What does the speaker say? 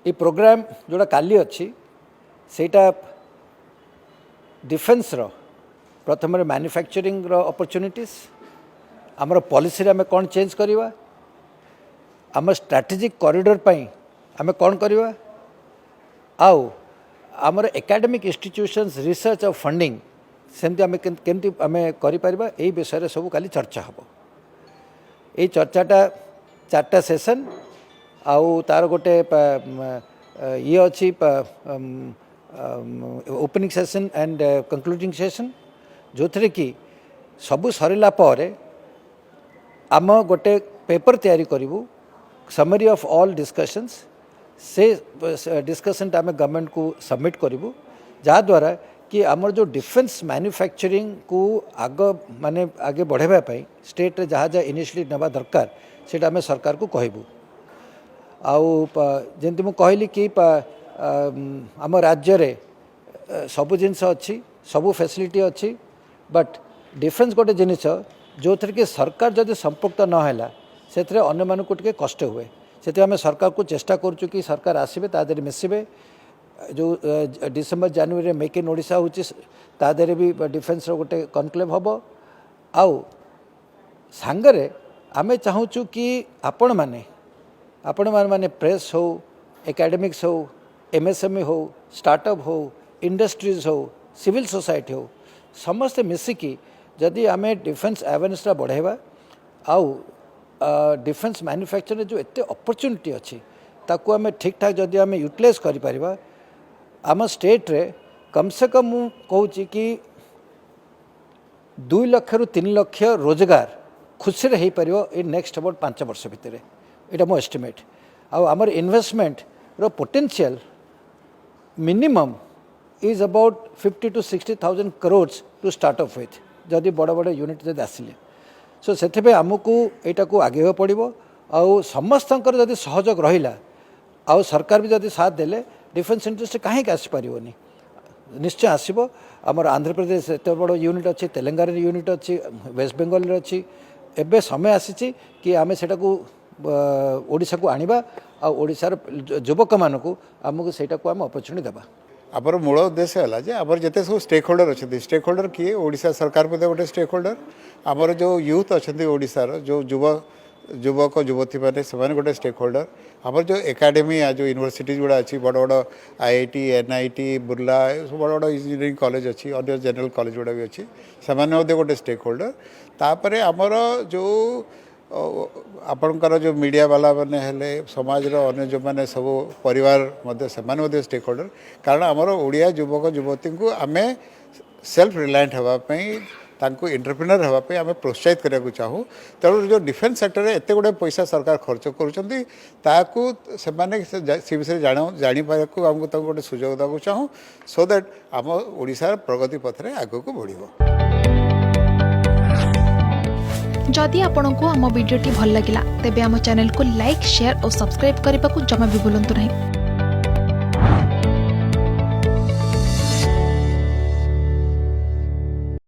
ये प्रोग्राम जोड़ा काली अच्छी सेटा डिफेन्स रो प्रथम मैन्युफैक्चरिंग रो अपॉर्चुनिटीज आमर पॉलिसी रे आमे कौन चेंज करवा आम स्ट्रैटेजिक कॉरिडोर पई आमे कौन करवा आउ आमर एकेडमिक इंस्टीट्यूशंस रिसर्च और फंडिंग सेमती आमे केमती आमे करि परिबा एई विषय रे सब काली चर्चा हबो। एई चर्चाटा 4टा सेशन आउ तार गोटे ये अच्छी opening session and concluding session जो थे कि सबू सरला पर आम गोटे पेपर तैयारी करूँ समरी ऑफ ऑल डिस्कशंस से डिस्कशन आम गवर्नमेंट को सबमिट करूँ जहाद्वारा कि आमर जो डिफेन्स मैन्युफैक्चरिंग को आग माने आगे बढ़ावाई स्टेट रे जहाँ जहाँ इनिशिएटिव नवा दरकार से आम सरकार को कहबू। आउ जमी मुझे कहली कि आम राज्य रे सबू जिनस अच्छी सबू फैसिलिटी अच्छी बट डिफेन्स गोटे जिनिस जो थी कि सरकार जदि संपृक्त नहला से अन्य मानक टे कष्ट हुए से आम सरकार को चेष्टा करूँ कि सरकार आसबे तादे मिसबे जो December January make in Odisha होची तादे भी डिफेन्स रो गोटे कनक्लेव हम आउ सांगरे आमे चाहूँ कि आपण माने प्रेस हो एकेडमिक्स हो एमएसएमई हो स्टार्टअप हो इंडस्ट्रीज हो सिविल सोसाइटी हो समस्ते मिसिकी जदि आमे डिफेन्स अवेयरनेस बढ़ावा आउ डिफेन्स मैन्युफैक्चर जो एते अपॉर्चुनिटी अच्छी ताकू आमे ठीक ठाक जदि आमे यूटिलाइज करि परिबा आम स्टेट रे कम से कम मु कहूँ कि 2 लाख रु 3 लाख रोजगार खुशी रे हो पार इन नेक्स्ट अबाउट 5 वर्ष भितर यहाँ मो एस्टिमेट आमर इन्वेस्टमेंट रो potential minimum is about 50 to 60,000 crores to start off with जदि बड़ बड़ यूनिट जब आसिले सो से आमको यहाँ को आगे पड़ो आउ समस्तंकर जदि सहयोग रहा आउ सरकार भी जदि साथ देले डिफेन्स इंडस्ट्री कहीं आसीपारनी निश्चय आसब आमर आंध्र प्रदेश एत बड़ यूनिट अच्छी तेलंगाना यूनिट अच्छी वेस्ट बेंगल अच्छी एबे समय आसी कि आम से ओडिशा को आनिबा आ ओडिशार युवक मानक आमको सेटा को आम अपॉर्चुनिटी देबा। आमर मूल उद्देश्य है जे आमर जिते सब स्टेक होल्डर अच्छा स्टेक होल्डर किए ओडिशा सरकार गोटे स्टेक होल्डर आमर जो यूथ अच्छा ओडिशार जो युवक युवती मैंने से गोटे स्टेक होल्डर आमर जो एकेडमी जो यूनिवर्सिटीज गुड़ा अच्छी बड़ बड़ IIT NIT बुर्ला सब बड़ बड़ इंजीनियरिंग कॉलेज अच्छी अन्य जनरल कॉलेज गुड़ा भी अच्छी से गोटे स्टेक होल्डर तापर आमर जो आपणकर जो मीडिया वाला मैंने हेले समाज अन्य जो मैंने सब परिवार से स्टेक होल्डर कारण आमर ओडिया युवक युवती को आम सेल्फ रिलायंट होगापी तांको एंटरप्रेन्योर होगापी आम प्रोत्साहित करने चाहूँ तेणु जो डिफेन्स सेक्टर में एत गुड़े पैसा सरकार खर्च कर विषय जापार को आमको गोटे सुजोग देवाक चाहूँ सो दैट आम ओडिशार प्रगति पथरे आग को बढ़। जदि आपंक आम भिडी भल लगा तेब आम चैनल को लाइक शेयर और सब्सक्राइब करने को जमा भी भूलु नहीं।